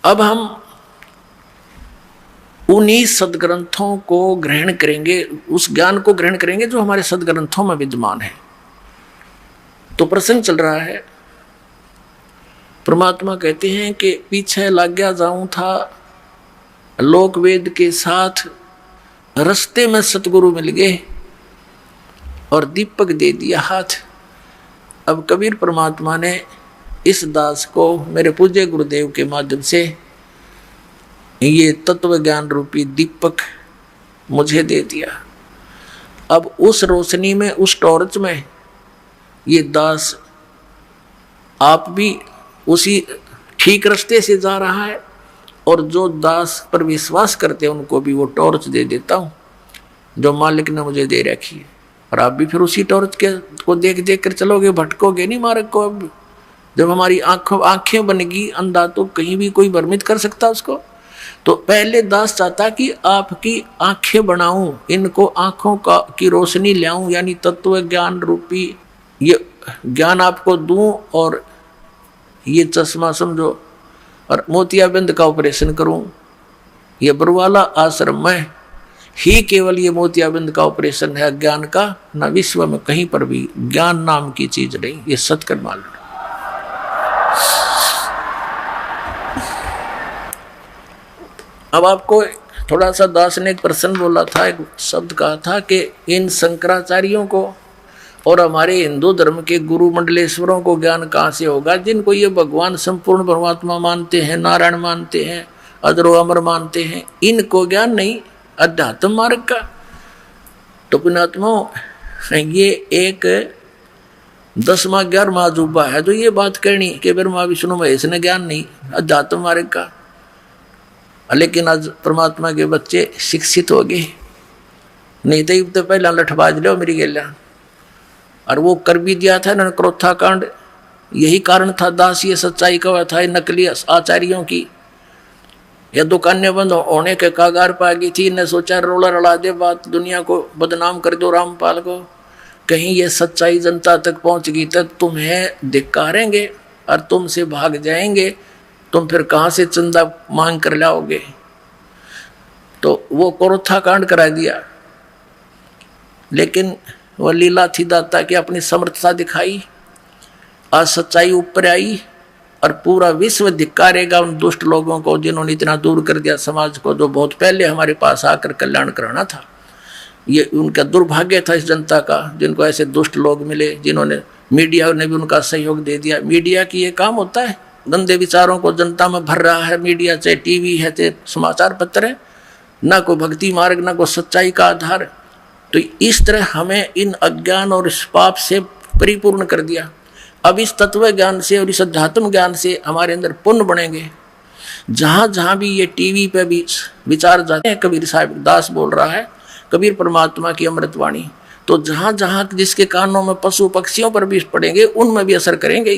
अब हम उन्हीं सदग्रंथों को ग्रहण करेंगे, उस ज्ञान को ग्रहण करेंगे जो हमारे सदग्रंथों में विद्यमान है। तो प्रसंग चल रहा है, परमात्मा कहते हैं कि पीछे लग गया जाऊं था लोक वेद के साथ, रास्ते में सतगुरु मिल गए और दीपक दे दिया हाथ। अब कबीर परमात्मा ने इस दास को मेरे पूज्य गुरुदेव के माध्यम से ये तत्व ज्ञान रूपी दीपक मुझे दे दिया। अब उस रोशनी में, उस टॉर्च में ये दास आप भी उसी ठीक रास्ते से जा रहा है, और जो दास पर विश्वास करते हैं उनको भी वो टॉर्च दे देता हूँ जो मालिक ने मुझे दे रखी है। और आप भी फिर उसी टॉर्च के को देख देख कर चलोगे, भटकोगे नहीं मार्ग को। अब जब हमारी आंखें बनेगी, अंधा तो कहीं भी कोई भ्रमित कर सकता उसको। तो पहले दास चाहता कि आपकी आंखें बनाऊं, इनको आंखों का की रोशनी लाऊं, यानी तत्व ज्ञान रूपी ये ज्ञान आपको दूं, और ये चश्मा समझो, और मोतियाबिंद का ऑपरेशन करूं। ये बरवाला आश्रम में ही केवल ये मोतियाबिंद का ऑपरेशन है ज्ञान का, न विश्व में कहीं पर भी ज्ञान नाम की चीज नहीं। ये सत्कर मालूम। अब आपको थोड़ा सा दास ने एक प्रश्न बोला था, एक शब्द कहा था कि इन शंकराचार्यों को और हमारे हिंदू धर्म के गुरु मंडलेश्वरों को ज्ञान कहाँ से होगा, जिनको ये भगवान संपूर्ण परमात्मा मानते हैं, नारायण मानते हैं, अजरो अमर मानते हैं, इनको ज्ञान नहीं अध्यात्म मार्ग का। तो पुण्यात्मा ये एक 10वां 11वां अजूबा है जो ये बात कहनी कि ब्रह्मा विष्णु महेश ने ज्ञान नहीं अध्यात्म मार्ग का। लेकिन आज परमात्मा के बच्चे शिक्षित हो गए, नहीं तो पहला लठबाज लो मेरी गेला, और वो कर भी दिया था ना क्रोथा कांड। यही कारण था दास ये सच्चाई का था नकली आचार्यों की। यह दुकानें बंद होने के कागार पा गई थी, इन्हें सोचा रोला रला दे बात, दुनिया को बदनाम कर दो रामपाल को। कहीं ये सच्चाई जनता तक पहुंच गई तब तुम्हें धिक्कारेंगे और तुमसे भाग जाएंगे, तुम फिर कहाँ से चंदा मांग कर लाओगे। तो वो क्रोथा कांड करा दिया। लेकिन वो लीला थी दाता की, अपनी समर्थता दिखाई, आज सच्चाई ऊपर आई और पूरा विश्व धिक्कारेगा उन दुष्ट लोगों को जिन्होंने इतना दूर कर दिया समाज को, जो बहुत पहले हमारे पास आकर कल्याण कराना था। ये उनका दुर्भाग्य था इस जनता का, जिनको ऐसे दुष्ट लोग मिले, जिन्होंने मीडिया ने भी उनका सहयोग दे दिया। मीडिया की ये काम होता है, गंदे विचारों को जनता में भर रहा है मीडिया, चाहे टीवी है चाहे समाचार पत्र है, ना कोई भक्ति मार्ग ना कोई सच्चाई का आधार। तो इस तरह हमें इन अज्ञान और इस पाप से परिपूर्ण कर दिया। अब इस तत्व ज्ञान से और इस अध्यात्म ज्ञान से हमारे अंदर पुण्य बनेंगे। जहाँ जहाँ भी ये टीवी पे भी विचार जाते हैं, कबीर साहब दास बोल रहा है कबीर परमात्मा की अमृतवाणी, तो जहाँ जहाँ जिसके कानों में पशु पक्षियों पर भी पड़ेंगे उनमें भी असर करेंगे।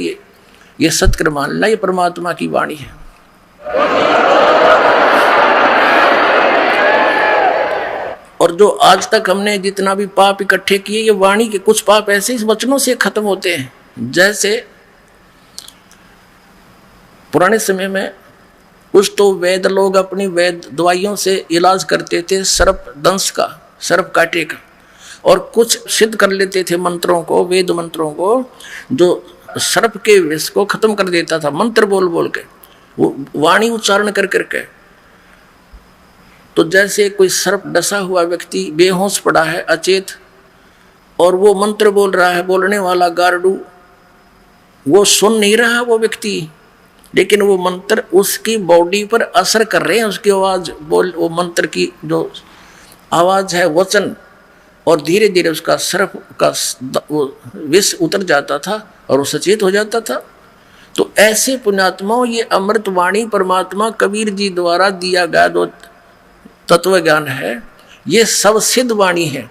ये सत्कर मानना, ये परमात्मा की वाणी है। और जो आज तक हमने जितना भी पाप इकट्ठे किए, ये वाणी के कुछ पाप ऐसे इस वचनों से खत्म होते हैं। जैसे पुराने समय में कुछ तो वैद्य लोग अपनी वैद्य दवाइयों से इलाज करते थे, सर्प दंश का, सर्प काटे का, और कुछ सिद्ध कर लेते थे मंत्रों को, वेद मंत्रों को, जो सर्प के विष को खत्म कर देता था, मंत्र बोल बोल के, वो वाणी उच्चारण कर करके। तो जैसे कोई सर्प डसा हुआ व्यक्ति बेहोश पड़ा है, अचेत, और वो मंत्र बोल रहा है, बोलने वाला गारडू वो सुन नहीं रहा वो व्यक्ति, लेकिन वो मंत्र उसकी बॉडी पर असर कर रहे हैं, उसकी आवाज बोल, वो मंत्र की जो आवाज है, वचन, और धीरे धीरे उसका सर्प का वो विष उतर जाता था और वो सचेत हो जाता था। तो ऐसे पुण्यात्माओं, ये अमृत वाणी परमात्मा कबीर जी द्वारा दिया गया जो तत्व ज्ञान है, ये सब सिद्ध वाणी है।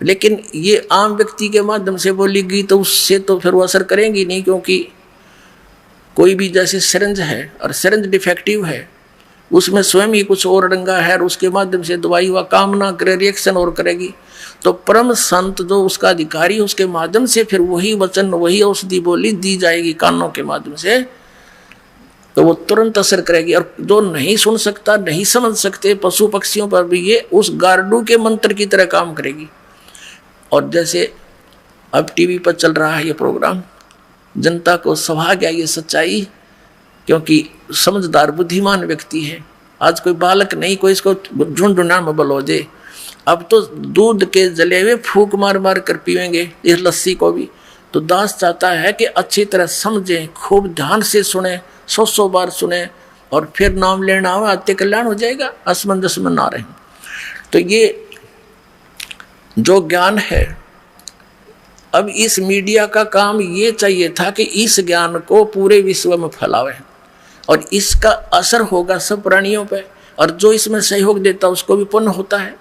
लेकिन ये आम व्यक्ति के माध्यम से बोली गई तो उससे तो फिर वो असर करेंगी नहीं, क्योंकि कोई भी जैसे सिरंज है और सिरंज डिफेक्टिव है, उसमें स्वयं ही कुछ और डंगा है और उसके माध्यम से दवाई वह काम ना करे, रिएक्शन और करेगी। तो परम संत जो उसका अधिकारी, उसके माध्यम से फिर वही वचन, वही औषधि बोली दी जाएगी कानों के माध्यम से, तो वो तुरंत असर करेगी। और जो नहीं सुन सकता, नहीं समझ सकते, पशु पक्षियों पर भी ये उस गार्डू के मंत्र की तरह काम करेगी। और जैसे अब टीवी पर चल रहा है ये प्रोग्राम, जनता को सभा गया ये सच्चाई, क्योंकि समझदार बुद्धिमान व्यक्ति है। आज कोई बालक नहीं, कोई इसको ढूंढना में बल हो जाए। अब तो दूध के जले हुए फूक मार मार कर पीवेंगे इस लस्सी को भी। तो दास चाहता है कि अच्छी तरह समझें, खूब ध्यान से सुने, 100 बार सुने, और फिर नाम लेना हो, आते कल्याण हो जाएगा, असमंजस में ना रहे। तो ये जो ज्ञान है, अब इस मीडिया का काम ये चाहिए था कि इस ज्ञान को पूरे विश्व में फैलावे, और इसका असर होगा सब प्राणियों पे, और जो इसमें सहयोग देता उसको भी पुण्य होता है।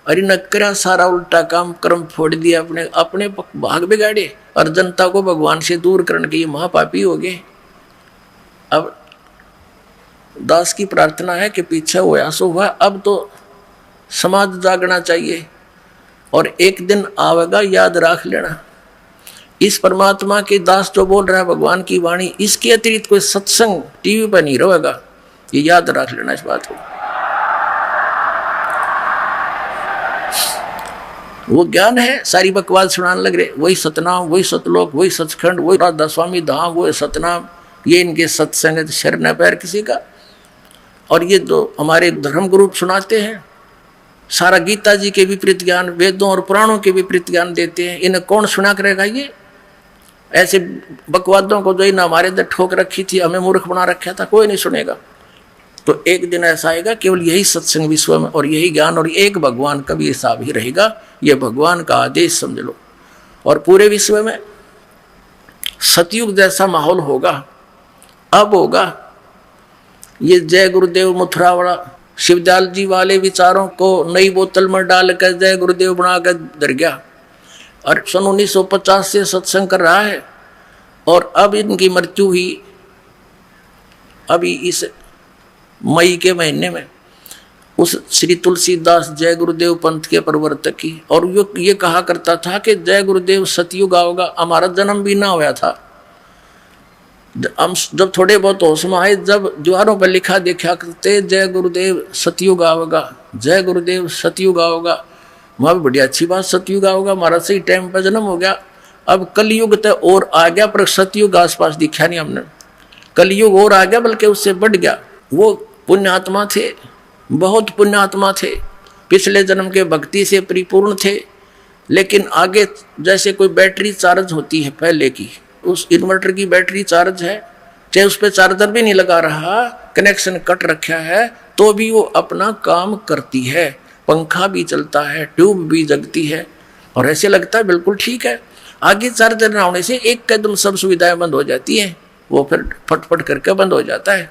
अरे नकरा सारा उल्टा काम कर्म फोड़ दिया, अपने अपने भाग बिगाड़े और जनता को भगवान से दूर करने के ये महापापी हो गए। अब दास की प्रार्थना है कि पीछे हुआ सो हुआ, अब तो समाज जागना चाहिए, और एक दिन आवेगा, याद रख लेना। इस परमात्मा के दास जो बोल रहा है भगवान की वाणी, इसके अतिरिक्त कोई सत्संग टीवी पर नहीं रहेगा, ये याद रख लेना इस बात को। वो ज्ञान है, सारी बकवास सुनाने लग रहे, वही सतनाम, वही सतलोक, वही सचखंड, वही राधा स्वामी धाम, वो सतनाम, ये इनके सत्संग शर न पैर किसी का। और ये तो हमारे धर्म गुरु सुनाते हैं, सारा गीता जी के विपरीत ज्ञान, वेदों और पुराणों के विपरीत ज्ञान देते हैं। इन्हें कौन सुना करेगा? ये ऐसे बकवादों को जो इन्हें हमारे अंदर ठोक रखी थी, हमें मूर्ख बना रखा था, कोई नहीं सुनेगा। तो एक दिन ऐसा आएगा, केवल यही सत्संग विश्व में और यही ज्ञान और एक भगवान का भी हिसाब ही रहेगा। ये भगवान का आदेश समझ लो। और पूरे विश्व में सतयुग जैसा माहौल होगा। अब होगा ये जय गुरुदेव मथुरा वाला शिवदयाल जी वाले विचारों को नई बोतल में डालकर जय गुरुदेव बनाकर धर गया, और सन 1950 से सत्संग कर रहा है। और अब इनकी मृत्यु हुई अभी इस मई के महीने में, उस श्री तुलसीदास जय गुरुदेव पंथ के प्रवर्तक की। और ये कहा करता था कि जय गुरुदेव सतयुग आओगा, हमारा जन्म भी ना हुआ था। हम जब थोड़े बहुत होश में आए, जब द्वारों पर लिखा देखा करते जय गुरुदेव सतयुग आओगा, जय गुरुदेव सतयुग आओगा। वहाँ भी बड़ी अच्छी बात, सतयुग आओगा, हमारा सही टाइम पर जन्म हो गया। अब कलयुग तो और आ गया, पर सतयुग आसपास दिखा नहीं हमने। कलयुग और आ गया, बल्कि उससे बढ़ गया। वो पुण्यात्मा थे, बहुत पुण्यात्मा थे, पिछले जन्म के भक्ति से परिपूर्ण थे, लेकिन आगे जैसे कोई बैटरी चार्ज होती है पहले की, उस इन्वर्टर की बैटरी चार्ज है, चाहे उस पर चार्जर भी नहीं लगा रहा, कनेक्शन कट रखा है, तो भी वो अपना काम करती है, पंखा भी चलता है, ट्यूब भी जगती है, और ऐसे लगता है बिल्कुल ठीक है। आगे चार्जर ना होने से एक कदम सब सुविधाएं बंद हो जाती हैं, वो फिर फटफट करके बंद हो जाता है।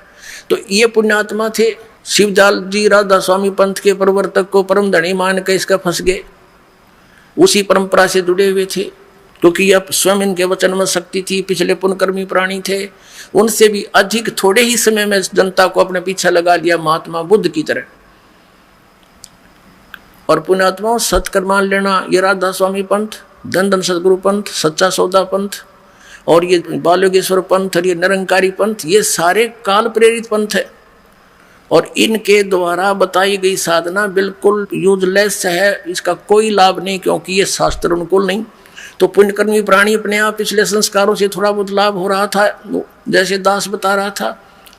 तो ये पुण्यात्मा थे। शिवदयाल जी राधा स्वामी पंथ के प्रवर्तक को परम धनी मान के इसका फंस गए, उसी परंपरा से जुड़े हुए थे, क्योंकि अब स्वयं इनके वचन में शक्ति थी, पिछले पुण्यकर्मी प्राणी थे। उनसे भी अधिक थोड़े ही समय में जनता को अपने पीछे लगा लिया, महात्मा बुद्ध की तरह। और पुण्यात्माओं, सत्कर्म मान लेना, ये राधा स्वामी पंथ, धन धन सदगुरु पंथ, सच्चा सौदा पंथ, और ये बालयोगेश्वर पंथ, और ये निरंकारी पंथ, ये सारे काल प्रेरित पंथ है। और इनके द्वारा बताई गई साधना बिल्कुल यूजलेस है, इसका कोई लाभ नहीं, क्योंकि ये शास्त्र अनुकूल नहीं। तो पुण्यकर्मी प्राणी अपने आप पिछले संस्कारों से थोड़ा बहुत लाभ हो रहा था, जैसे दास बता रहा था,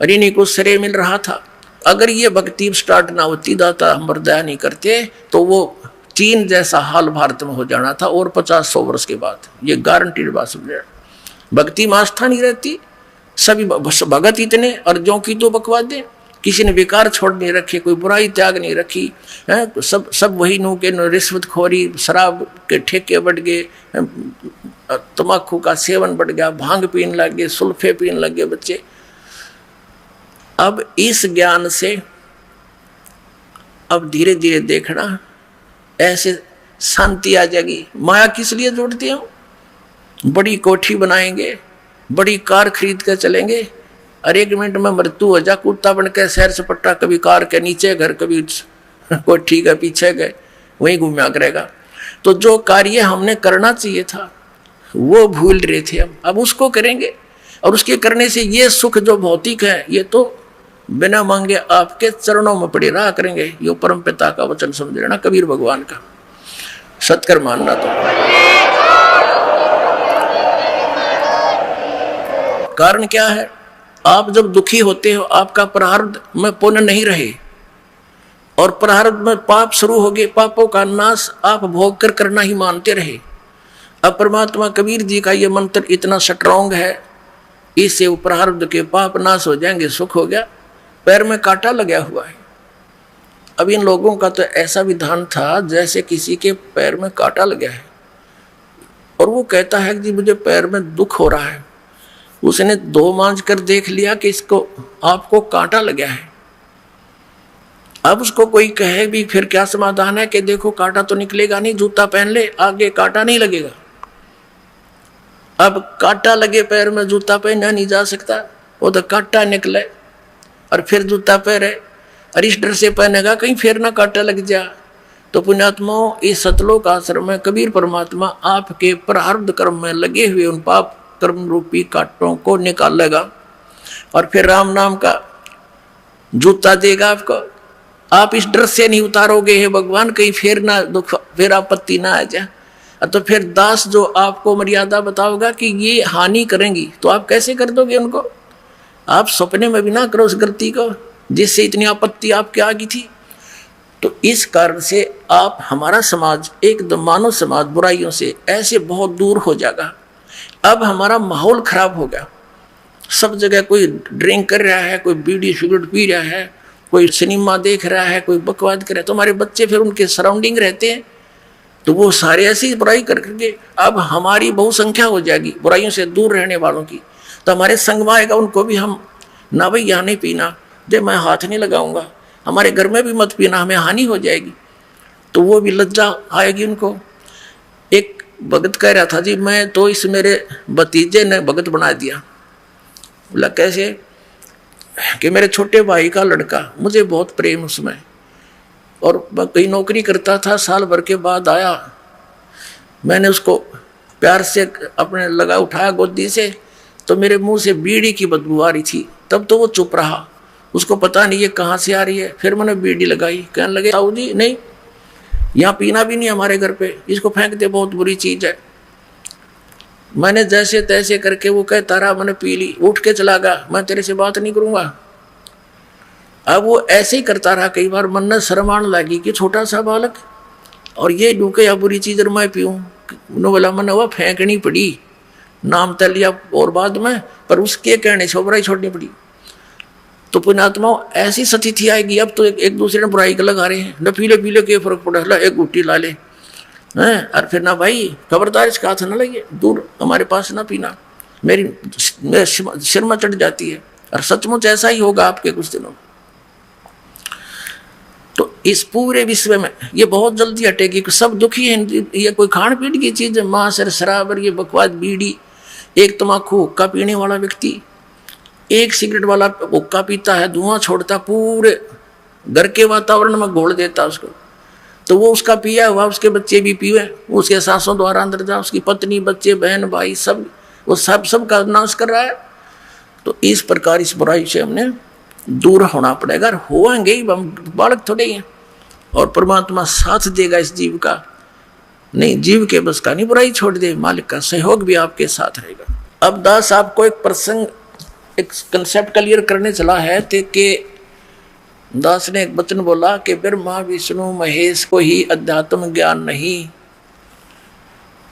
और इन्हीं को श्रेय मिल रहा था। अगर ये भक्ति स्टार्ट ना होती, दाता हम दया नहीं करते, तो वो चीन जैसा हाल भारत में हो जाना था, और 50-100 वर्ष के बाद। ये गारंटीड बात समझे। भक्ति में आस्था नहीं रहती, सभी भगत इतने, और जो की तो बकवाद दे, किसी ने विकार छोड़ नहीं रखे, कोई बुराई त्याग नहीं रखी है, सब वही नो के रिश्वतखोरी, शराब के ठेके बढ़ गए, तम्बाकू का सेवन बढ़ गया, भांग पीने लग गए, सुल्फे पीने लग गए बच्चे। अब इस ज्ञान से अब धीरे धीरे देखना, ऐसे शांति आ जाएगी। माया किस लिए जोड़ती हूँ? बड़ी कोठी बनाएंगे, बड़ी कार खरीद कर चलेंगे, और 1 मिनट में मृत्यु हो जा, कुत्ता बन के सैर सपट्टा, कभी कार के नीचे घर, कभी कोठी के पीछे गए, वहीं घूमया करेगा। तो जो कार्य हमने करना चाहिए था वो भूल रहे थे हम, अब उसको करेंगे। और उसके करने से ये सुख जो भौतिक है ये तो बिना मांगे आपके चरणों में पड़े रहा करेंगे। ये परम पिता का वचन समझ लेना, कबीर भगवान का, सत्कर मानना। तो कारण क्या है? आप जब दुखी होते हो, आपका प्रारब्ध में पुण्य नहीं रहे और प्रारब्ध में पाप शुरू हो गए, पापों का नाश आप भोग कर करना ही मानते रहे। अब परमात्मा कबीर जी का ये मंत्र इतना स्ट्रॉन्ग है, इससे वो प्रारब्ध के पाप नाश हो जाएंगे, सुख हो गया। पैर में कांटा लगा हुआ है। अब इन लोगों का तो ऐसा विधान था जैसे किसी के पैर में कांटा लगा है और वो कहता है कि जी मुझे पैर में दुख हो रहा है। उसने धो मांझ कर देख लिया कि इसको आपको कांटा लगा है। अब उसको कोई कहे भी फिर क्या समाधान है कि देखो कांटा तो निकलेगा नहीं, जूता पहन ले, आगे कांटा नहीं लगेगा। अब कांटा लगे पैर में, जूता पहना नहीं जा सकता, वो तो कांटा निकले और फिर जूता पहने, और इस डर से पहनेगा कहीं फिर ना कांटा लग जा। तो पुण्यात्माओं, इस सतलोक आश्रम में कबीर परमात्मा आपके प्रारब्ध कर्म में लगे हुए उन पाप कर्म रूपी कांटों को निकालेगा और फिर राम नाम का जूता देगा आपको। आप इस डर से नहीं उतारोगे हे भगवान कहीं फिर ना दुख, फिर आपत्ति ना आ जाए। तो फिर दास जो आपको मर्यादा बताओगा कि ये हानि करेंगी, तो आप कैसे कर दोगे उनको? आप सपने में भी ना करो उस गलती को जिससे इतनी आपत्ति आपके आ गई थी। तो इस कारण से आप, हमारा समाज एकदम मानव समाज बुराइयों से ऐसे बहुत दूर हो जाएगा। अब हमारा माहौल खराब हो गया, सब जगह कोई ड्रिंक कर रहा है, कोई बीड़ी सिगरेट पी रहा है, कोई सिनेमा देख रहा है, कोई बकवाद कर रहा है। तो हमारे बच्चे फिर उनके सराउंडिंग रहते हैं तो वो सारे ऐसी बुराई करके अब हमारी बहुसंख्या हो जाएगी बुराइयों से दूर रहने वालों की। तो हमारे संग में आएगा, उनको भी हम ना भाई यहाँ नहीं पीना, जब मैं हाथ नहीं लगाऊंगा, हमारे घर में भी मत पीना, हमें हानि हो जाएगी। तो वो भी लज्जा आएगी उनको। एक भगत कह रहा था जी मैं तो इस मेरे भतीजे ने भगत बना दिया। बोला कैसे? कि मेरे छोटे भाई का लड़का, मुझे बहुत प्रेम उसमें, और कहीं नौकरी करता था, साल भर के बाद आया, मैंने उसको प्यार से अपने लगा उठाया गोदी से, तो मेरे मुंह से बीड़ी की बदबू आ रही थी। तब तो वो चुप रहा, उसको पता नहीं ये कहाँ से आ रही है। फिर मैंने बीड़ी लगाई, कहने लगे ताऊ जी नहीं, यहाँ पीना भी नहीं हमारे घर पे, इसको फेंक दे, बहुत बुरी चीज है। मैंने जैसे तैसे करके, वो कहता रहा, मैंने पी ली, उठ के चला गया, मैं तेरे से बात नहीं करूंगा। अब वो ऐसे ही करता रहा, कई बार मन में शर्म आने लगी कि छोटा सा बालक और ये ढूंढे या बुरी चीज मैं पीऊँ। बोला मैंने वह फेंकनी पड़ी, नाम तल लिया और बाद में, पर उसके कहने से बुराई छोड़नी पड़ी। तो पुण्यात्माओं, ऐसी स्थिति आएगी। अब तो एक दूसरे ने बुराई का लगा रहे हैं, न पीले पीले के फर्क पड़ा, ला एक गुट्टी ला ले हैं, और फिर ना भाई खबरदार इसका हाथ ना लगे, दूर हमारे पास ना पीना, मेरे सिर में चढ़ जाती है। और सचमुच ऐसा ही होगा आपके कुछ दिनों में। तो इस पूरे विश्व में ये बहुत जल्दी हटेगी, सब दुखी है। ये कोई खान पीन की चीज है, मांस शराब और ये बकवास बीड़ी। एक तम्बाकू हुक्का पीने वाला व्यक्ति, एक सिगरेट वाला हुक्का पीता है, धुआं छोड़ता, पूरे घर के वातावरण में घोल देता उसको। तो वो उसका पिया हुआ उसके बच्चे भी पीवे, उसके सासों द्वारा अंदर जा, उसकी पत्नी, बच्चे, बहन, भाई, सब वो सब का नाश कर रहा है। तो इस प्रकार इस बुराई से हमने दूर होना पड़ेगा। होंगे ही, हम बालक थोड़े ही हैं, और परमात्मा साथ देगा इस जीव का। नहीं, जीव के बस का नहीं, बुराई छोड़ दे, मालिक का सहयोग भी आपके साथ रहेगा। अब दास आपको एक प्रसंग, एक कंसेप्ट क्लियर करने चला है कि दास ने एक वचन बोला कि ब्रह्मा विष्णु महेश को ही अध्यात्म ज्ञान नहीं,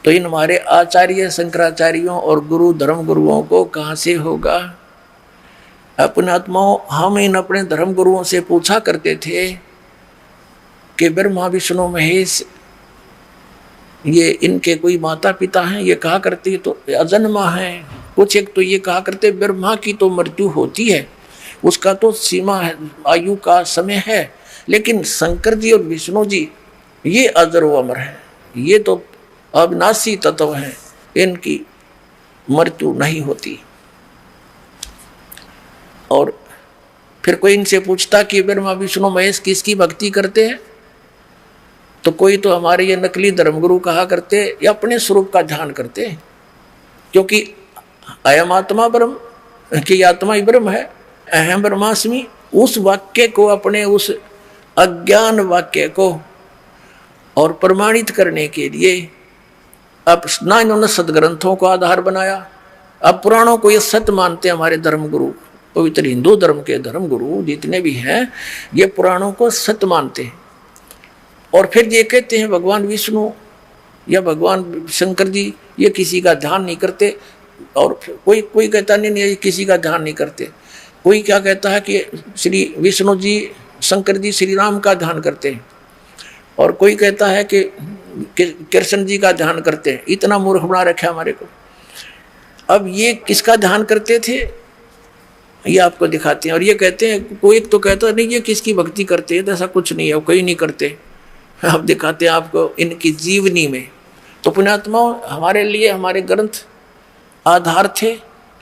तो इन हमारे आचार्य शंकराचार्यों और गुरु धर्म गुरुओं को कहाँ से होगा? अपने आत्माओं, हम इन अपने धर्म गुरुओं से पूछा करते थे कि ब्रह्मा विष्णु महेश ये इनके कोई माता पिता हैं? ये कहा करते तो अजन्मा है। कुछ एक तो ये कहा करते ब्रह्मा की तो मृत्यु होती है, उसका तो सीमा है, आयु का समय है, लेकिन शंकर जी और विष्णु जी ये अजर व अमर है, ये तो अविनाशी तत्व हैं, इनकी मृत्यु नहीं होती। और फिर कोई इनसे पूछता कि ब्रह्मा विष्णु महेश किसकी भक्ति करते हैं, तो कोई तो हमारे ये नकली धर्मगुरु कहा करते या अपने स्वरूप का ध्यान करते, क्योंकि अयम आत्मा ब्रह्म, कि आत्मा ही ब्रह्म है, अहम ब्रह्मास्मि, उस वाक्य को, अपने उस अज्ञान वाक्य को और प्रमाणित करने के लिए अब ना इन्होंने सदग्रंथों को आधार बनाया, अब पुराणों को ये सत्य मानते हैं। हमारे धर्मगुरु, पवित्र हिंदू धर्म के धर्मगुरु जितने भी हैं, ये पुराणों को सत्य मानते हैं। और फिर ये कहते हैं भगवान विष्णु या भगवान शंकर जी ये किसी का ध्यान नहीं करते। और कोई कहता नहीं किसी का ध्यान नहीं करते। कोई क्या कहता है कि श्री विष्णु जी, शंकर जी श्री राम का ध्यान करते हैं, और कोई कहता है कि कृष्ण जी का ध्यान करते हैं। इतना मूर्ख बना रखा है हमारे को। अब ये किसका ध्यान करते थे ये आपको दिखाते हैं। और ये कहते हैं, कोई तो कहता है नहीं ये किसकी भक्ति करते हैं, तो ऐसा कुछ नहीं है, कोई नहीं करते। अब दिखाते हैं आपको इनकी जीवनी में। तो पुण्यात्माओं, हमारे लिए हमारे ग्रंथ आधार थे,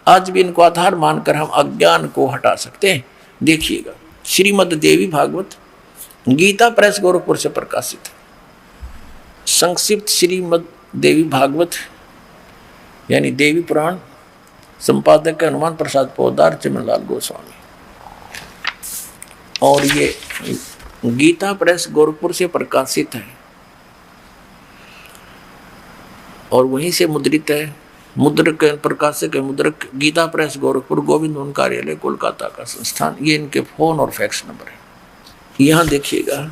आज भी इनको आधार मानकर हम अज्ञान को हटा सकते हैं। देखिएगा, श्रीमद् देवी भागवत गीता प्रेस गोरखपुर से प्रकाशित है। संक्षिप्त श्रीमद् देवी भागवत यानी देवी पुराण, संपादक हनुमान प्रसाद पोदार, चिमनलाल गोस्वामी। और ये गीता प्रेस गोरखपुर से प्रकाशित है और वहीं से मुद्रित है। मुद्रक प्रकाशक है मुद्रक गीता प्रेस गोरखपुर, गोविंद वन कार्यालय कोलकाता का संस्थान। ये इनके फोन और फैक्स नंबर है। यहाँ देखिएगा,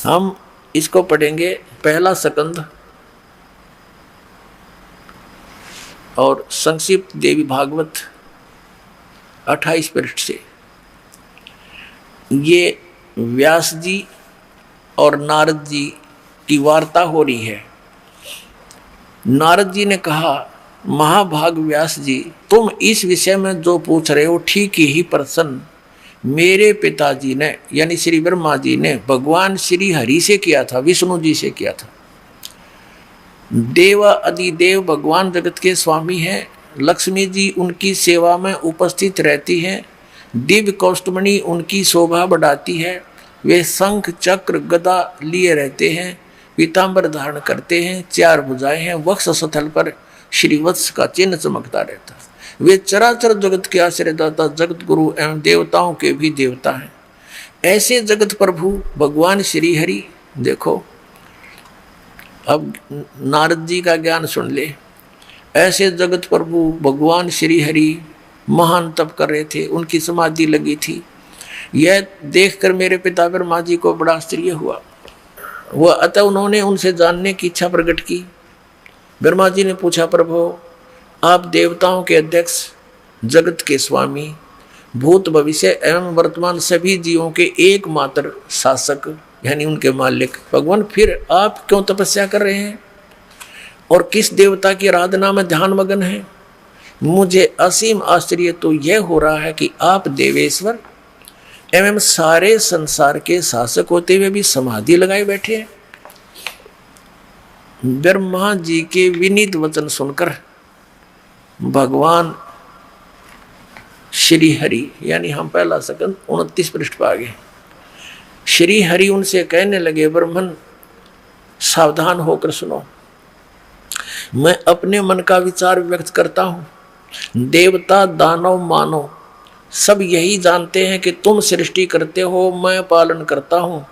हम इसको पढ़ेंगे पहला स्कंद और संक्षिप्त देवी भागवत 28 पृष्ठ से। ये व्यास जी और नारद जी की वार्ता हो रही है। नारद जी ने कहा, महाभाग व्यास जी, तुम इस विषय में जो पूछ रहे हो ठीक ही प्रश्न मेरे पिताजी ने यानी श्री ब्रह्मा जी ने भगवान श्री हरि से किया था, विष्णु जी से किया था। देवा अधिदेव भगवान जगत के स्वामी हैं। लक्ष्मी जी उनकी सेवा में उपस्थित रहती हैं। दिव्य कौस्तुमणि उनकी शोभा बढ़ाती है। वे शंख चक्र गदा लिए रहते हैं, पीतांबर धारण करते हैं, 4 भुजाएं हैं, वक्ष स्थल पर श्रीवत्स का चिन्ह चमकता रहता है। वे चराचर जगत के आश्रयदाता, जगत गुरु एवं देवताओं के भी देवता हैं। ऐसे जगत प्रभु भगवान श्री हरि, देखो अब नारद जी का ज्ञान सुन ले। ऐसे जगत प्रभु भगवान श्री हरि महान तप कर रहे थे, उनकी समाधि लगी थी। यह देखकर मेरे पिता ब्रह्मा जी को बड़ा आश्चर्य हुआ। वह अतः उन्होंने उनसे जानने की इच्छा प्रकट की। ब्रह्मा जी ने पूछा, प्रभु आप देवताओं के अध्यक्ष, जगत के स्वामी, भूत भविष्य एवं वर्तमान सभी जीवों के एकमात्र शासक यानी उनके मालिक भगवान, फिर आप क्यों तपस्या कर रहे हैं और किस देवता की आराधना में ध्यान मगन है? मुझे असीम आश्चर्य तो यह हो रहा है कि आप देवेश्वर एवं सारे संसार के शासक होते हुए भी समाधि लगाए बैठे हैं। ब्रह्मा जी के विनीत वचन सुनकर भगवान श्री हरि यानी हम पहला स्कंद 29 पृष्ठ पर आ गए। श्री हरि उनसे कहने लगे, ब्रह्मन सावधान होकर सुनो, मैं अपने मन का विचार व्यक्त करता हूँ। देवता दानव मानव सब यही जानते हैं कि तुम सृष्टि करते हो, मैं पालन करता हूँ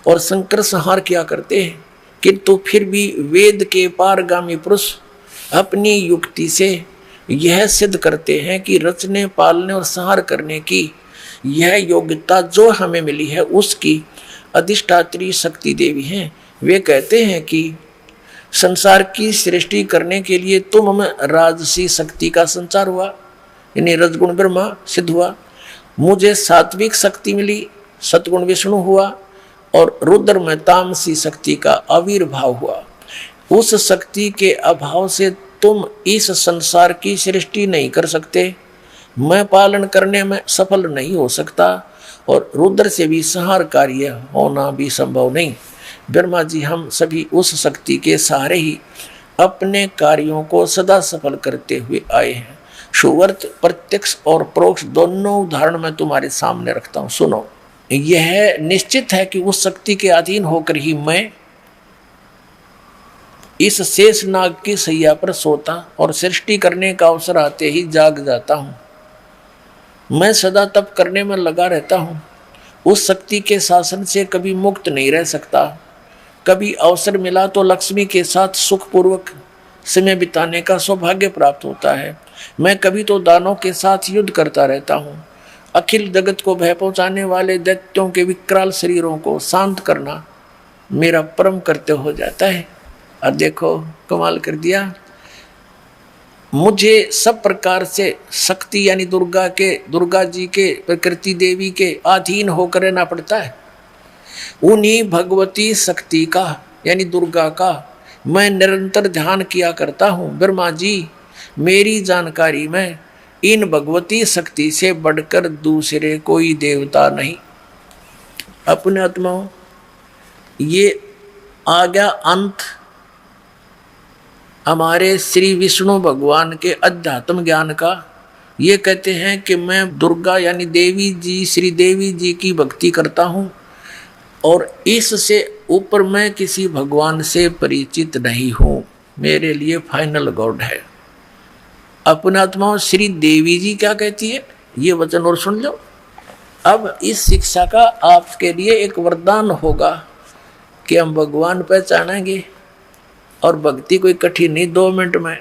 और संकर संहार किया करते हैं, किंतु फिर भी वेद के पारगामी पुरुष अपनी युक्ति से यह सिद्ध करते हैं कि रचने पालने और संहार करने की यह योग्यता जो हमें मिली है उसकी अधिष्ठात्री शक्ति देवी हैं। वे कहते हैं कि संसार की सृष्टि करने के लिए तुम में राजसी शक्ति का संचार हुआ, यानी रजगुण ब्रह्मा सिद्ध हुआ। मुझे सात्विक शक्ति मिली, सतगुण विष्णु हुआ और रुद्र में तामसी शक्ति का आविर्भाव हुआ। उस शक्ति के अभाव से तुम इस संसार की सृष्टि नहीं कर सकते, मैं पालन करने में सफल नहीं हो सकता और रुद्र से भी संहार कार्य होना भी संभव नहीं। ब्रह्मा जी हम सभी उस शक्ति के सहारे ही अपने कार्यों को सदा सफल करते हुए आए हैं। सुवर्त प्रत्यक्ष और परोक्ष दोनों उदाहरण मैं तुम्हारे सामने रखता हूँ, सुनो। यह निश्चित है कि उस शक्ति के अधीन होकर ही मैं इस शेष नाग की सैया पर सोता और सृष्टि करने का अवसर आते ही जाग जाता हूं। मैं सदा तप करने में लगा रहता हूं। उस शक्ति के शासन से कभी मुक्त नहीं रह सकता। कभी अवसर मिला तो लक्ष्मी के साथ सुखपूर्वक समय बिताने का सौभाग्य प्राप्त होता है। मैं कभी तो दानों के साथ युद्ध करता रहता हूँ। अखिल जगत को भय पहुंचाने वाले दैत्यों के विकराल शरीरों को शांत करना मेरा परम कर्तव्य हो जाता है। और देखो कमाल कर दिया, मुझे सब प्रकार से शक्ति यानी दुर्गा जी के प्रकृति देवी के अधीन होकर रहना पड़ता है। उन्हीं भगवती शक्ति का यानी दुर्गा का मैं निरंतर ध्यान किया करता हूँ। ब्रह्मा जी, मेरी जानकारी में इन भगवती शक्ति से बढ़कर दूसरे कोई देवता नहीं। अपने आत्माओं, ये आ गया अंत हमारे श्री विष्णु भगवान के अध्यात्म ज्ञान का। ये कहते हैं कि मैं दुर्गा यानी देवी जी, श्री देवी जी की भक्ति करता हूँ और इससे ऊपर मैं किसी भगवान से परिचित नहीं हूँ। मेरे लिए फाइनल गॉड है। अपने आत्माओं, श्री देवी जी क्या कहती है ये वचन और सुन लो। अब इस शिक्षा का आपके लिए एक वरदान होगा कि हम भगवान पहचानेंगे और भक्ति कोई कठिन नहीं, 2 मिनट में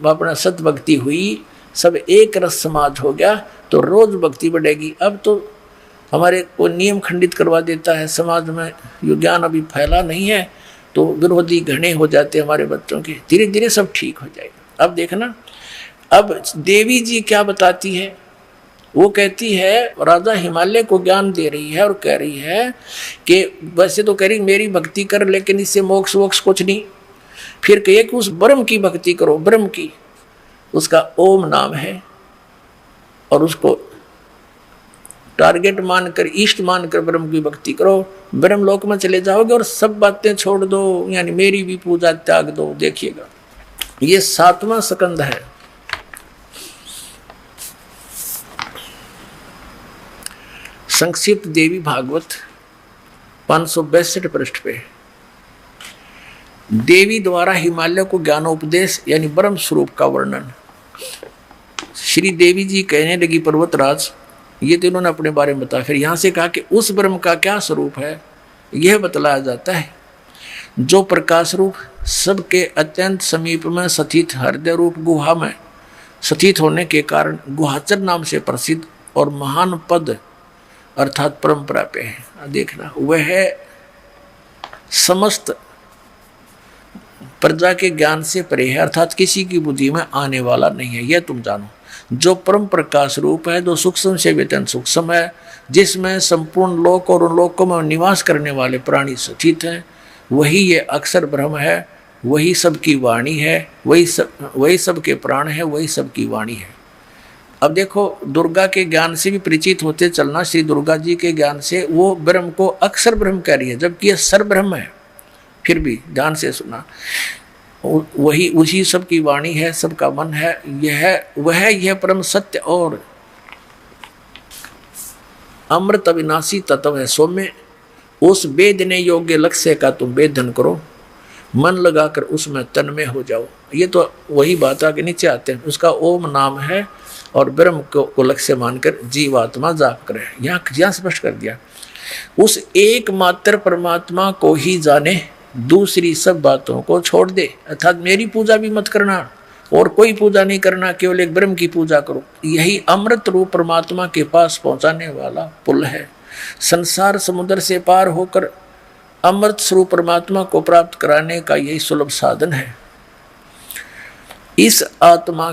अपना सत भक्ति हुई, सब एक रस समाज हो गया तो रोज भक्ति बढ़ेगी। अब तो हमारे को नियम खंडित करवा देता है समाज में, ये ज्ञान अभी फैला नहीं है तो विरोधी घने हो जाते हैं हमारे बच्चों के। धीरे धीरे सब ठीक हो जाएगा। अब देखना, अब देवी जी क्या बताती है। वो कहती है, राजा हिमालय को ज्ञान दे रही है और कह रही है कि वैसे तो कह रही मेरी भक्ति कर, लेकिन इससे मोक्ष वोक्ष कुछ नहीं। फिर कहे कि उस ब्रह्म की भक्ति करो, ब्रह्म की, उसका ओम नाम है और उसको टारगेट मानकर, इष्ट मानकर ब्रह्म की भक्ति करो। ब्रह्म लोक में चले जाओगे और सब बातें छोड़ दो, यानी मेरी भी पूजा त्याग दो। देखिएगा, ये 7वां स्कंद है। संक्षिप्त देवी भागवत 562 पृष्ठ पे देवी द्वारा हिमालय को ज्ञानोपदेश यानी ब्रह्म स्वरूप का वर्णन। श्री देवी जी कहने लगी, पर्वतराज, ये तो इन्होंने अपने बारे में बताया। फिर यहाँ से कहा कि उस ब्रह्म का क्या स्वरूप है यह बतलाया जाता है, जो प्रकाश रूप सबके अत्यंत समीप में स्थित हृदय रूप गुहा में स्थित होने के कारण गुहाचर नाम से प्रसिद्ध और महान पद अर्थात परंपरा पे है। देखना, वह समस्त प्रजा के ज्ञान से परे है, अर्थात किसी की बुद्धि में आने वाला नहीं है। यह तुम जानो, जो परम प्रकाश रूप है, जो सूक्ष्म से वेतन सूक्ष्म है, जिसमें संपूर्ण लोक और उन लोकों में निवास करने वाले प्राणी स्थित हैं, वही ये अक्षर ब्रह्म है, वही सबकी वाणी है, वही सबके प्राण है, वही सबकी वाणी है। अब देखो, दुर्गा के ज्ञान से भी परिचित होते चलना। श्री दुर्गा जी के ज्ञान से वो ब्रह्म को अक्षर ब्रह्म कह रही है, जबकि यह सर ब्रह्म है। फिर भी ध्यान से सुना, वही उसी सबकी वाणी है, सबका मन है। यह परम सत्य और अमृत अविनाशी तत्व है। सौम्य, उस वेदने योग्य लक्ष्य का तुम वेदन करो, मन लगाकर उसमें तन्मय हो जाओ। ये तो वही बात आगे नीचे आते हैं। उसका ओम नाम है और ब्रह्म को लक्ष्य मानकर जीवात्मा जाप करे। यहाँ स्पष्ट कर दिया, उस एकमात्र परमात्मा को ही जाने, दूसरी सब बातों को छोड़ दे। अर्थात मेरी पूजा भी मत करना और कोई पूजा नहीं करना, केवल एक ब्रह्म की पूजा करो। यही अमृत रूप परमात्मा के पास पहुंचाने वाला पुल है। संसार समुद्र से पार होकर अमृत स्वरूप परमात्मा को प्राप्त कराने का यही सुलभ साधन है। इस आत्मा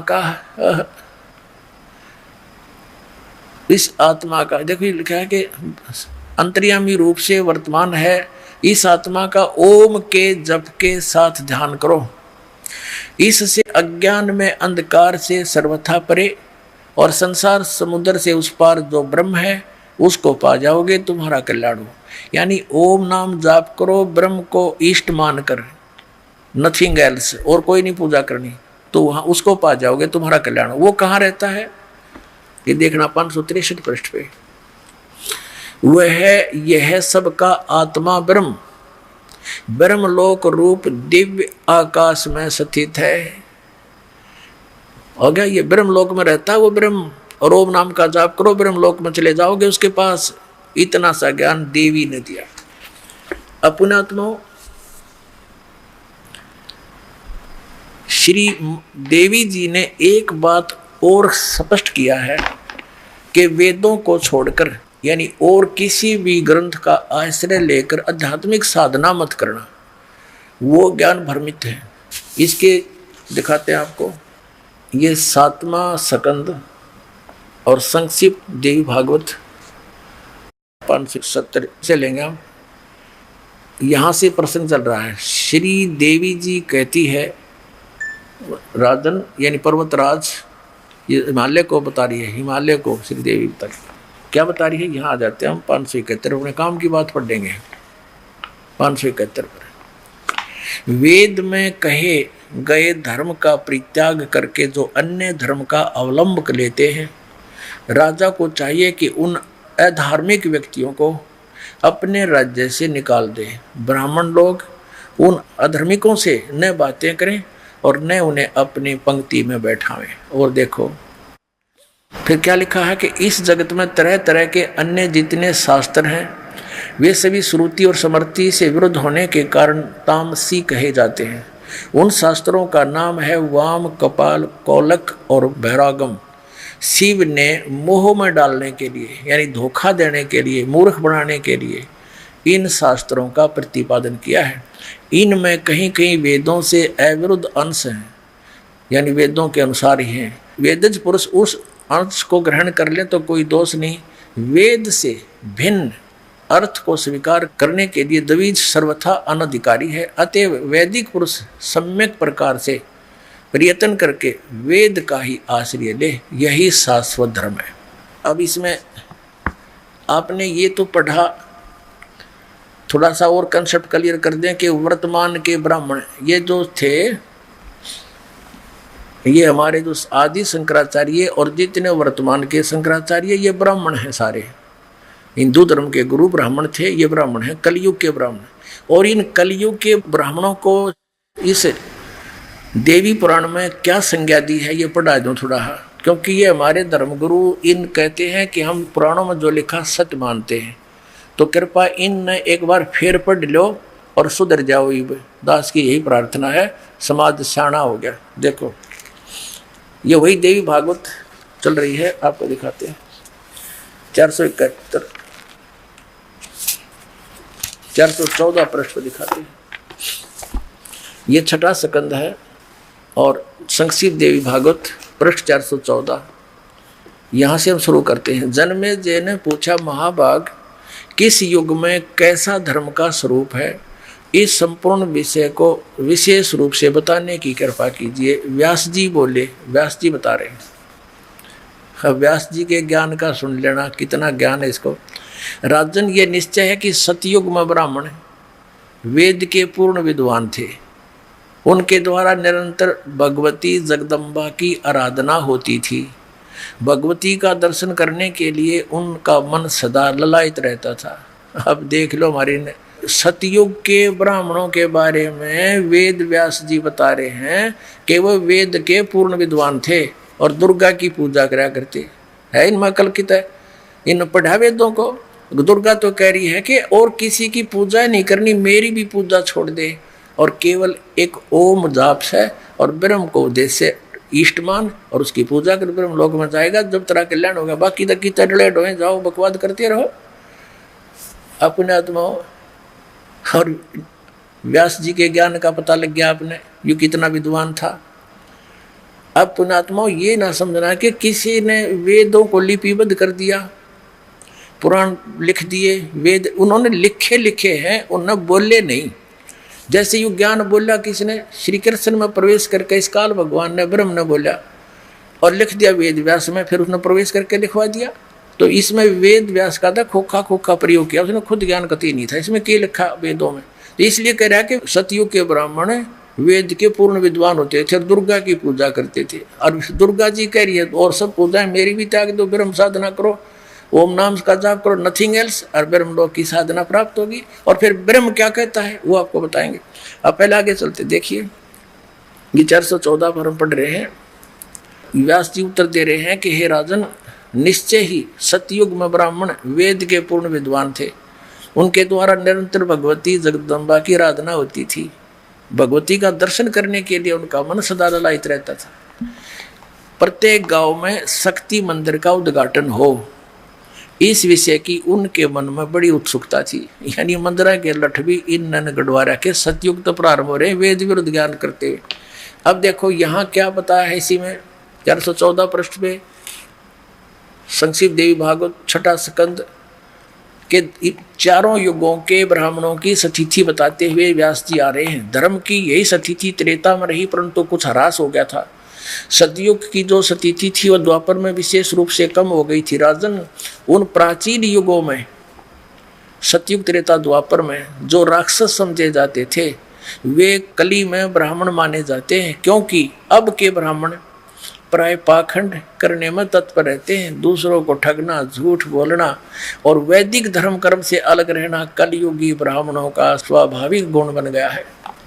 देखो लिखा है कि अंतर्यामी रूप से वर्तमान है। इस आत्मा का ओम के जप के साथ ध्यान करो। इससे अज्ञान में अंधकार से सर्वथा परे और संसार समुद्र से उस पार जो ब्रह्म है उसको पा जाओगे, तुम्हारा कल्याण हो। यानी ओम नाम जाप करो, ब्रह्म को इष्ट मानकर, नथिंग एल्स, और कोई नहीं पूजा करनी, तो वहां उसको पा जाओगे, तुम्हारा कल्याण हो। वो कहाँ रहता है ये देखना, 563 पृष्ठ पे। वह यह सबका आत्मा ब्रह्म ब्रह्मलोक रूप दिव्य आकाश में स्थित है। हो गया, ये ब्रह्मलोक में रहता है वो ब्रह्म, और ओम नाम का जाप करो, ब्रह्मलोक में चले जाओगे उसके पास। इतना सा ज्ञान देवी ने दिया। अपनात्मा श्री देवी जी ने एक बात और स्पष्ट किया है कि वेदों को छोड़कर यानी और किसी भी ग्रंथ का आश्रय लेकर आध्यात्मिक साधना मत करना, वो ज्ञान भ्रमित है। इसके दिखाते हैं आपको, ये 7वां स्कंद और संक्षिप्त देवी भागवत 570 से लेंगे हम। यहाँ से प्रसंग चल रहा है। श्री देवी जी कहती है, राजन यानी पर्वतराज, ये हिमालय को बता रही है, हिमालय को श्री देवी बता रही है। क्या बता रही है, यहाँ आ जाते हैं हम 571 अपने काम की बात पढ़ेंगे 571 पर। वेद में कहे गए धर्म का परित्याग करके जो अन्य धर्म का अवलंब लेते हैं, राजा को चाहिए कि उन अधार्मिक व्यक्तियों को अपने राज्य से निकाल दे। ब्राह्मण लोग उन अधर्मिकों से न बातें करें और न उन्हें अपनी पंक्ति में बैठावें। और देखो फिर क्या लिखा है कि इस जगत में तरह तरह के अन्य जितने शास्त्र हैं वे सभी श्रुति और समृति से विरुद्ध होने के कारण तामसी कहे जाते हैं। उन शास्त्रों का नाम है वाम, कपाल, कौलक और भैरागम। शिव ने मोह में डालने के लिए यानी धोखा देने के लिए, मूर्ख बनाने के लिए इन शास्त्रों का प्रतिपादन किया है। इनमें कहीं कहीं वेदों से अविरुद्ध अंश हैं, यानी वेदों के अनुसार ही हैं। वेदज पुरुष उस अंश को ग्रहण कर ले तो कोई दोष नहीं। वेद से भिन्न अर्थ को स्वीकार करने के लिए द्विज सर्वथा अनधिकारी है। अतएव वैदिक पुरुष सम्यक प्रकार से प्रयत्न करके वेद का ही आश्रय ले, यही शाश्वत धर्म है। अब इसमें आपने ये तो पढ़ा, थोड़ा सा और कंसेप्ट क्लियर कर दें कि वर्तमान के ब्राह्मण ये जो थे, ये हमारे जो आदि शंकराचार्य और जितने वर्तमान के शंकराचार्य ये ब्राह्मण हैं सारे। हिंदू धर्म के गुरु ब्राह्मण थे, ये ब्राह्मण हैं, कलयुग के ब्राह्मण। और इन कलयुग के ब्राह्मणों को इस देवी पुराण में क्या संज्ञा दी है ये पढ़ा दूं थोड़ा, क्योंकि ये हमारे धर्मगुरु इन कहते हैं कि हम पुराणों में जो लिखा सत्य मानते हैं। तो कृपा इन एक बार फिर पढ़ लो और सुधर जाओ। दास की यही प्रार्थना है, समाज शाना हो गया। देखो ये वही देवी भागवत चल रही है, आपको दिखाते हैं 471 414 पृष्ठ पर दिखाते हैं। ये 6वां स्कंद है और संक्षिप्त देवी भागवत पृष्ठ 414। यहाँ से हम शुरू करते हैं। जन्मेजय ने पूछा, महाभाग किस युग में कैसा धर्म का स्वरूप है, इस संपूर्ण विषय को विशेष रूप से बताने की कृपा कीजिए। व्यास जी बोले, व्यास जी बता रहे हैं। व्यास जी के ज्ञान का सुन लेना, कितना ज्ञान है इसको। राजन, ये निश्चय है कि सतयुग में ब्राह्मण वेद के पूर्ण विद्वान थे। उनके द्वारा निरंतर भगवती जगदम्बा की आराधना होती थी। भगवती का दर्शन करने के लिए उनका मन सदा ललायित रहता था। अब देख लो, हमारे सतयुग के ब्राह्मणों के बारे में वेद व्यास जी बता रहे हैं कि वो वेद के पूर्ण विद्वान थे और दुर्गा की पूजा करा करते है। इनमें कल्पित है, इन पढ़ा वेदों को। दुर्गा तो कह रही है कि और किसी की पूजा नहीं करनी, मेरी भी पूजा छोड़ दे और केवल एक ओम जाप है और ब्रह्म को उद्देश्य से इष्टमान और उसकी पूजा कर ब्रह्म लोक में जाएगा, जब तेरा कल्याण होगा। बाकी तक की तड़ले ढोए जाओ, बकवाद करते रहो अपने आत्माओं। और व्यास जी के ज्ञान का पता लग गया आपने, ये कितना विद्वान था। अब पुण्यात्माओं ये ना समझना कि किसी ने वेदों को लिपिबद्ध कर दिया, पुराण लिख दिए। वेद उन्होंने लिखे हैं, उन्होंने बोले नहीं। जैसे यू ज्ञान बोला किसने, श्री कृष्ण में प्रवेश करके इस काल भगवान ने, ब्रह्म ने बोला और लिख दिया वेद व्यास में, फिर उसने प्रवेश करके लिखवा दिया। तो इसमें वेद व्यास का था खोखा प्रयोग किया, उसने खुद ज्ञान कति नहीं था। इसमें क्या लिखा वेदों में, तो इसलिए कह रहा है कि सतयुग के ब्राह्मण वेद के पूर्ण विद्वान होते थे, दुर्गा की पूजा करते थे। और दुर्गा जी कह रही है और सब पूजाएं मेरी भी त्याग दो, ब्रह्म साधना करो। ओम नाम का जाप करो, नथिंग एल्स, और ब्रह्म लोक की साधना प्राप्त होगी। और फिर ब्रह्म क्या कहता है वो आपको बताएंगे। अब पहले आगे चलते, देखिए ये 414 पर हम पढ़ रहे हैं। व्यास जी उत्तर दे रहे हैं कि हे राजन, निश्चय ही सतयुग में ब्राह्मण वेद के पूर्ण विद्वान थे। उनके द्वारा निरंतर भगवती जगदम्बा की आराधना होती थी। भगवती का दर्शन करने के लिए उनका मन सदा ललायित रहता था। प्रत्येक गांव में शक्ति मंदिर का उद्घाटन हो, इस विषय की उनके मन में बड़ी उत्सुकता थी। यानी मंदिर के लठ भी इन नन गढ़वारा के सतयुग तो प्रारंभ हो रहे वेद विरुद्ध ज्ञान करते हुए। अब देखो यहाँ क्या बताया है इसी में 414 पृष्ठ पे संक्षिप्त देवी भागवत छठा स्कंद के चारों युगों के ब्राह्मणों की सतिथि बताते हुए व्यास जी आ रहे हैं। धर्म की यही सतिथि त्रेता में रही, परंतु कुछ ह्रास हो गया था। सतयुग की जो सतिथि थी वह द्वापर में विशेष रूप से कम हो गई थी। राजन, उन प्राचीन युगों में सतयुग त्रेता द्वापर में जो राक्षस समझे जाते थे वे कली में ब्राह्मण माने जाते हैं, क्योंकि अब के ब्राह्मण प्राय पाखंड करने में तत्पर रहते हैं। दूसरों को ठगना, झूठ बोलना और वैदिक धर्म कर्म से अलग रहना कलयुगी ब्राह्मणों का स्वाभाविक गुण बन गया है।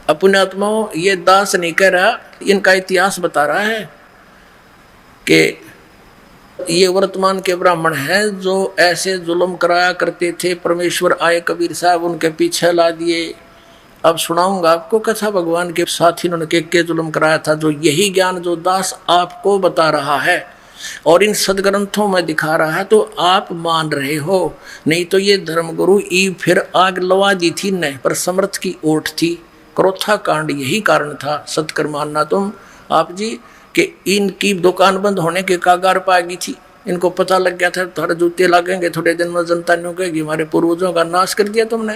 अपने आत्माओं, ये दास नहीं कह रहा, इनका इतिहास बता रहा है कि ये वर्तमान के ब्राह्मण हैं जो ऐसे जुल्म कराया करते थे। परमेश्वर आए, कबीर साहब उनके पीछे ला दिए। अब सुनाऊंगा आपको कथा, भगवान के साथ ही उन्होंने के जुल्म कराया था। जो यही ज्ञान जो दास आपको बता रहा है और इन सदग्रंथों में दिखा रहा है तो आप मान रहे हो, नहीं तो ये धर्मगुरु ई फिर आग लवा दी थी न, पर समर्थ की ओट थी। क्रोथा कांड यही कारण था। सत्कर मानना तुम आप जी कि इनकी दुकान बंद होने के कागार पा गई थी। इनको पता लग गया था थोड़े जूते लगेंगे, थोड़े दिन में जनता ने कहेगी हमारे पूर्वजों का नाश कर दिया तुमने।